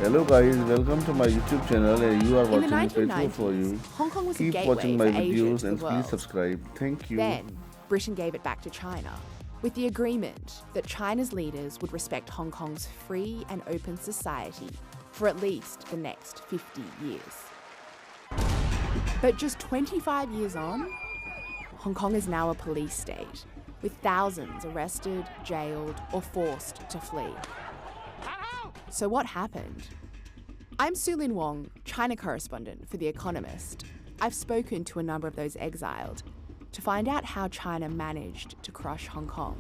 Hello guys, welcome to my YouTube channel and you are In the watching Faithful for 1990s, You. Hong Kong was a Keep gateway watching for my Asia videos to and the please world. subscribe. Thank you. Then, Britain gave it back to China, with the agreement that China's leaders would respect Hong Kong's free and open society for at least the next 50 years. But just 25 years on, Hong Kong is now a police state, with thousands arrested, jailed, or forced to flee. So what happened? I'm Su-Lin Wong, China correspondent for The Economist. I've spoken to a number of those exiled to find out how China managed to crush Hong Kong.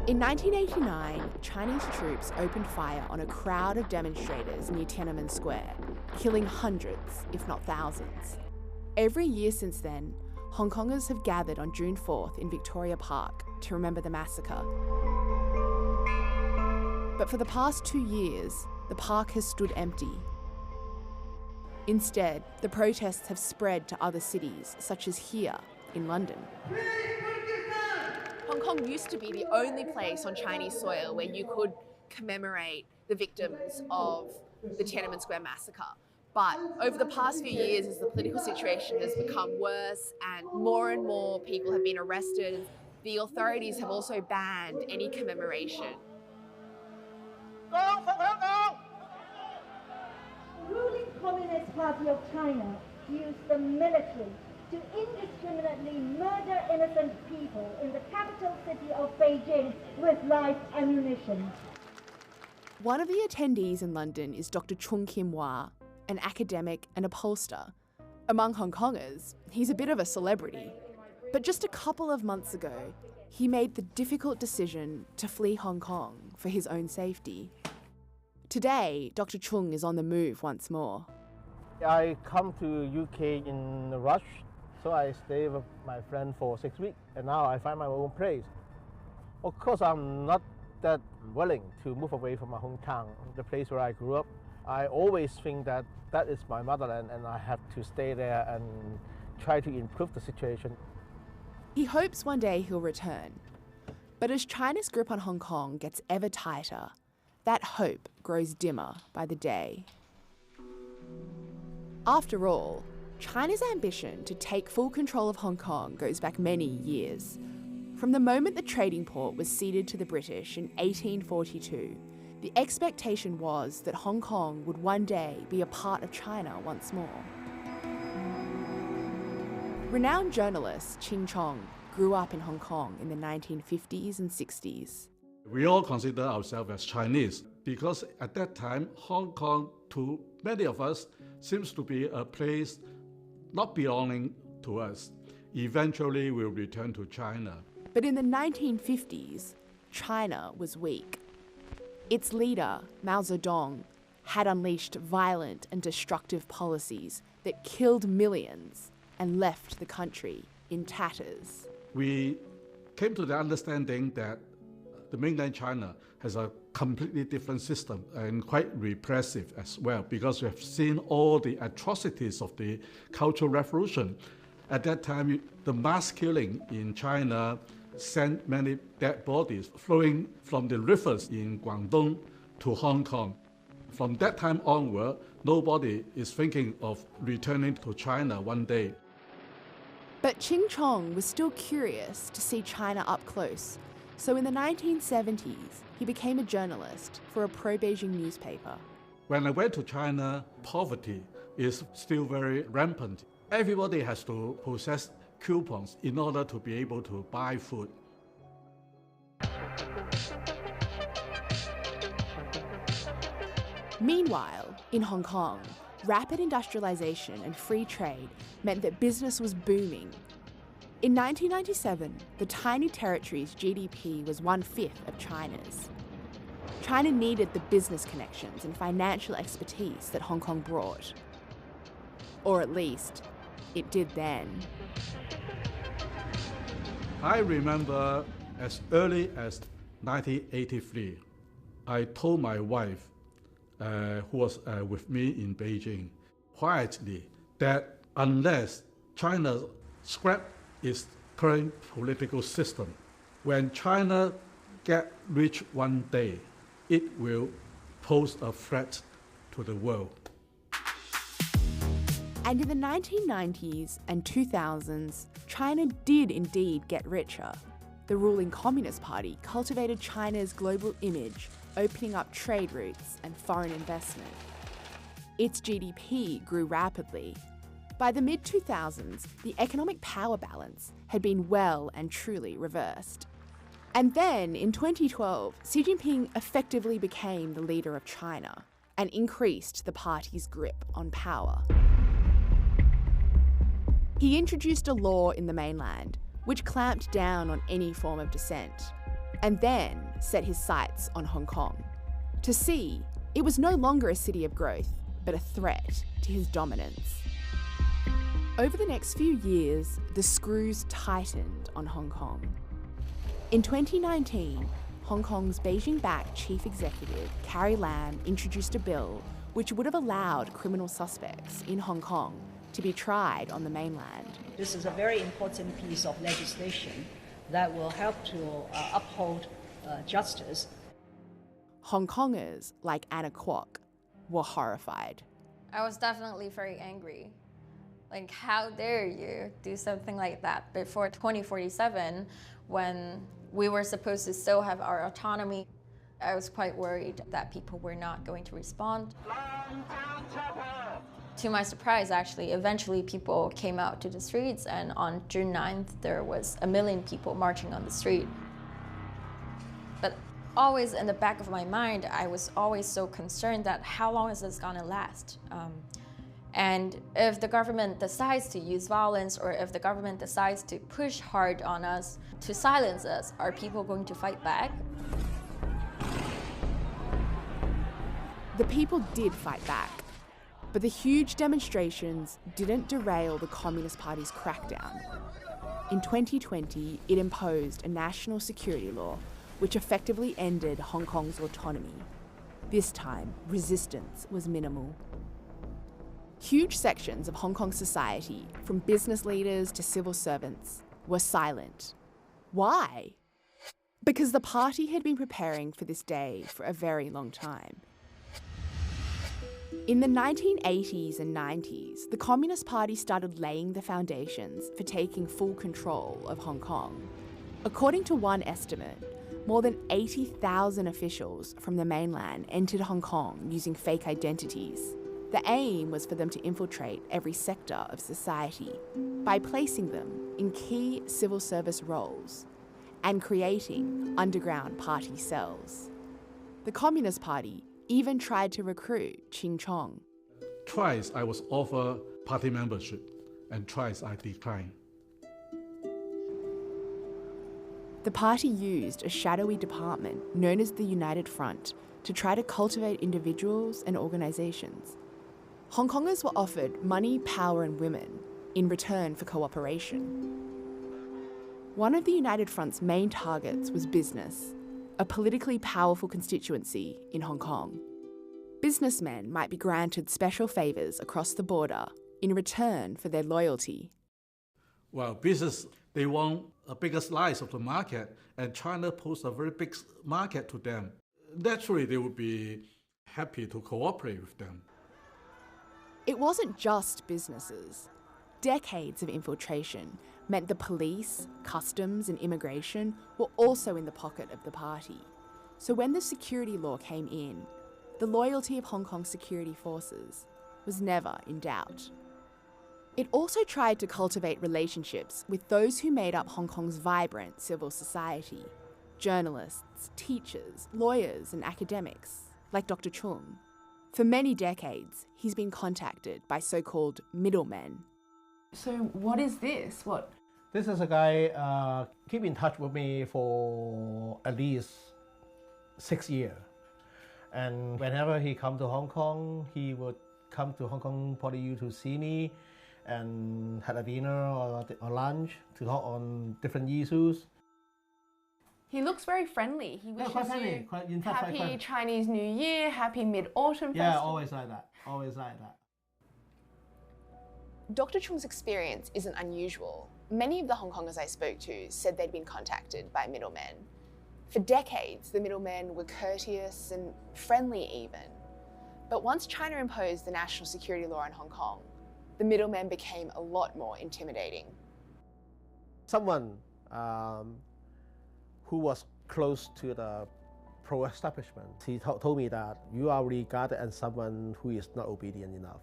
In 1989, Chinese troops opened fire on a crowd of demonstrators near Tiananmen Square, killing hundreds, if not thousands. Every year since then, Hong Kongers have gathered on June 4th in Victoria Park to remember the massacre. But for the past 2 years, the park has stood empty. Instead, the protests have spread to other cities, such as here in London. Hong Kong used to be the only place on Chinese soil where you could commemorate the victims of the Tiananmen Square massacre. But over the past few years, as the political situation has become worse and more people have been arrested, the authorities have also banned any commemoration. The ruling Communist Party of China used the military to indiscriminately murder innocent people in the capital city of Beijing with live ammunition. One of the attendees in London is Dr. Chung Kim-Wah, an academic and a pollster. Among Hong Kongers, he's a bit of a celebrity. But just a couple of months ago, he made the difficult decision to flee Hong Kong for his own safety. Today, Dr. Chung is on the move once more. I come to UK in a rush, so I stay with my friend for 6 weeks, and now I find my own place. Of course, I'm not that willing to move away from my hometown, the place where I grew up. I always think that that is my motherland and I have to stay there and try to improve the situation. He hopes one day he'll return. But as China's grip on Hong Kong gets ever tighter, that hope grows dimmer by the day. After all, China's ambition to take full control of Hong Kong goes back many years. From the moment the trading port was ceded to the British in 1842, the expectation was that Hong Kong would one day be a part of China once more. Renowned journalist Ching Chong grew up in Hong Kong in the 1950s and 60s. We all consider ourselves as Chinese because at that time, Hong Kong, to many of us, seems to be a place not belonging to us. Eventually, we'll return to China. But in the 1950s, China was weak. Its leader, Mao Zedong, had unleashed violent and destructive policies that killed millions and left the country in tatters. We came to the understanding that the mainland China has a completely different system and quite repressive as well, because we have seen all the atrocities of the Cultural Revolution. At that time, the mass killing in China sent many dead bodies flowing from the rivers in Guangdong to Hong Kong. From that time onward, nobody is thinking of returning to China one day. But Ching Chong was still curious to see China up close, so in the 1970s, he became a journalist for a pro-Beijing newspaper. When I went to China, poverty is still very rampant. Everybody has to possess coupons in order to be able to buy food. Meanwhile, in Hong Kong, rapid industrialization and free trade meant that business was booming. In 1997, the tiny territory's GDP was 1/5 of China's. China needed the business connections and financial expertise that Hong Kong brought. Or at least, it did then. I remember as early as 1983, I told my wife, who was with me in Beijing, quietly, that unless China scraps its current political system, When China get rich one day, it will pose a threat to the world. And in the 1990s and 2000s, China did indeed get richer. The ruling Communist Party cultivated China's global image, opening up trade routes and foreign investment. Its GDP grew rapidly. By the mid-2000s, the economic power balance had been well and truly reversed. And then, in 2012, Xi Jinping effectively became the leader of China and increased the party's grip on power. He introduced a law in the mainland which clamped down on any form of dissent, and then set his sights on Hong Kong. To Xi, it was no longer a city of growth, but a threat to his dominance. Over the next few years, the screws tightened on Hong Kong. In 2019, Hong Kong's Beijing-backed chief executive, Carrie Lam, introduced a bill which would have allowed criminal suspects in Hong Kong to be tried on the mainland. This is a very important piece of legislation that will help to uphold justice. Hong Kongers, like Anna Kwok, were horrified. I was definitely very angry. Like, how dare you do something like that before 2047 when we were supposed to still have our autonomy? I was quite worried that people were not going to respond. To my surprise, actually, eventually people came out to the streets, and on June 9th, there was 1 million people marching on the street. But always in the back of my mind, I was always so concerned that how long is this gonna last? And if the government decides to use violence, or if the government decides to push hard on us to silence us, are people going to fight back? The people did fight back, but the huge demonstrations didn't derail the Communist Party's crackdown. In 2020, it imposed a national security law which effectively ended Hong Kong's autonomy. This time, resistance was minimal. Huge sections of Hong Kong society, from business leaders to civil servants, were silent. Why? Because the party had been preparing for this day for a very long time. In the 1980s and 90s, the Communist Party started laying the foundations for taking full control of Hong Kong. According to one estimate, more than 80,000 officials from the mainland entered Hong Kong using fake identities. The aim was for them to infiltrate every sector of society by placing them in key civil service roles and creating underground party cells. The Communist Party even tried to recruit Ching Chong. Twice I was offered party membership, and twice I declined. The party used a shadowy department known as the United Front to try to cultivate individuals and organisations. Hong Kongers were offered money, power and women in return for cooperation. One of the United Front's main targets was business, a politically powerful constituency in Hong Kong. Businessmen might be granted special favours across the border in return for their loyalty. Well, business, they want a bigger slice of the market, and China poses a very big market to them. Naturally, they would be happy to cooperate with them. It wasn't just businesses. Decades of infiltration meant the police, customs and immigration were also in the pocket of the party. So when the security law came in, the loyalty of Hong Kong security forces was never in doubt. It also tried to cultivate relationships with those who made up Hong Kong's vibrant civil society: journalists, teachers, lawyers and academics, like Dr. Chung. For many decades, he's been contacted by so-called middlemen. So what is this? This is a guy keep in touch with me for at least 6 years. And whenever he come to Hong Kong, he would come to Hong Kong PolyU to see me and had a dinner or lunch to talk on different issues. He looks very friendly. He wishes quite friendly. you Quite, in fact, quite happy friendly. Chinese New Year, happy Mid-Autumn Yeah, Festival. always like that. Always like that. Dr. Chung's experience isn't unusual. Many of the Hong Kongers I spoke to said they'd been contacted by middlemen. For decades, the middlemen were courteous and friendly even. But once China imposed the national security law in Hong Kong, the middlemen became a lot more intimidating. Someone who was close to the pro-establishment, he told me that you are regarded as someone who is not obedient enough,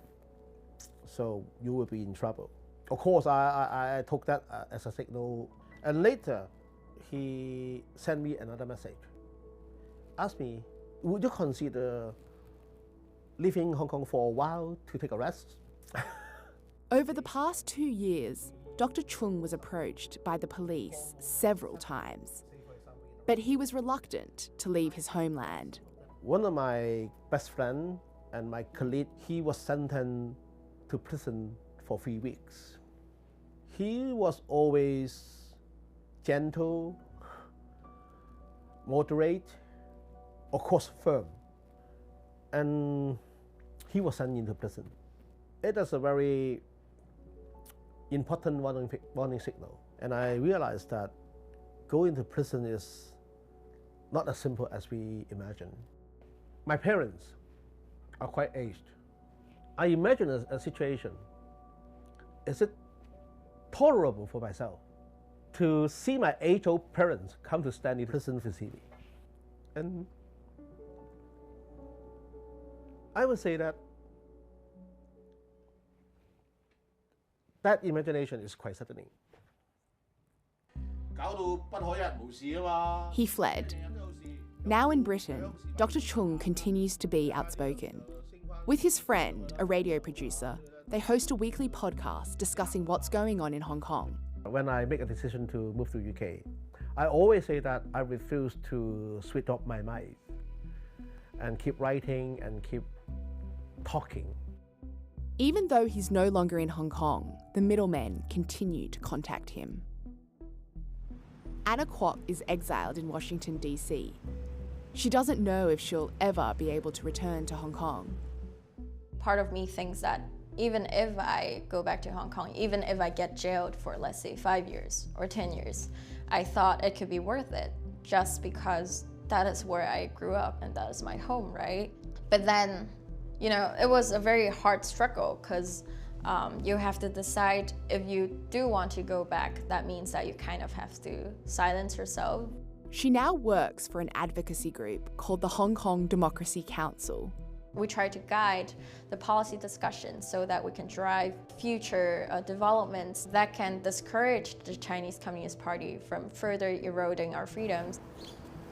so you will be in trouble. Of course, I took that as a signal, and later he sent me another message. Asked me, would you consider leaving Hong Kong for a while to take a rest? Over the past 2 years, Dr. Chung was approached by the police several times, but he was reluctant to leave his homeland. One of my best friends and my colleague, he was sentenced to prison for 3 weeks. He was always gentle, moderate, of course firm, and he was sent into prison. It is a very important warning signal, and I realized that going to prison is not as simple as we imagine. My parents are quite aged. I imagine a situation. Is it tolerable for myself to see my age-old parents come to stand in prison to see me? And I would say that that imagination is quite sudden. He fled. Now in Britain, Dr. Chung continues to be outspoken. With his friend, a radio producer, they host a weekly podcast discussing what's going on in Hong Kong. When I make a decision to move to UK, I always say that I refuse to switch off my mind and keep writing and keep talking. Even though he's no longer in Hong Kong, the middlemen continue to contact him. Anna Kwok is exiled in Washington, D.C. She doesn't know if she'll ever be able to return to Hong Kong. Part of me thinks that even if I go back to Hong Kong, even if I get jailed for, let's say, 5 years or 10 years, I thought it could be worth it just because that is where I grew up and that is my home, right? But then, you know, it was a very hard struggle because you have to decide if you do want to go back. That means that you kind of have to silence yourself. She now works for an advocacy group called the Hong Kong Democracy Council. We try to guide the policy discussion so that we can drive future developments that can discourage the Chinese Communist Party from further eroding our freedoms.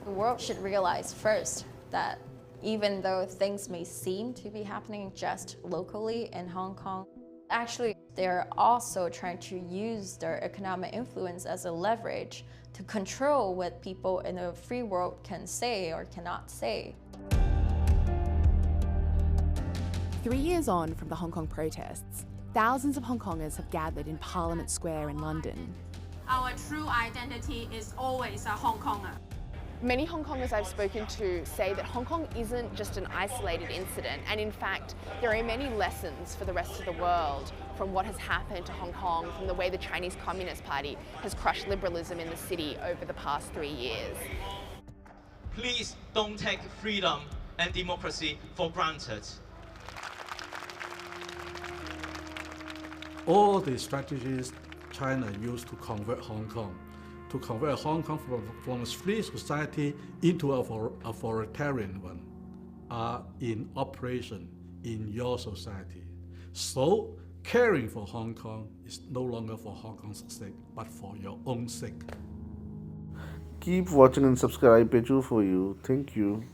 The world should realize first that even though things may seem to be happening just locally in Hong Kong, actually they're also trying to use their economic influence as a leverage to control what people in the free world can say or cannot say. 3 years on from the Hong Kong protests, thousands of Hong Kongers have gathered in Parliament Square in London. Our true identity is always a Hong Konger. Many Hong Kongers I've spoken to say that Hong Kong isn't just an isolated incident, and in fact, there are many lessons for the rest of the world from what has happened to Hong Kong, from the way the Chinese Communist Party has crushed liberalism in the city over the past 3 years. Please don't take freedom and democracy for granted. All the strategies China used to convert Hong Kong from a free society into an authoritarian one, are in operation in your society. So, caring for Hong Kong is no longer for Hong Kong's sake, but for your own sake. Keep watching and subscribe. Peju for you. Thank you.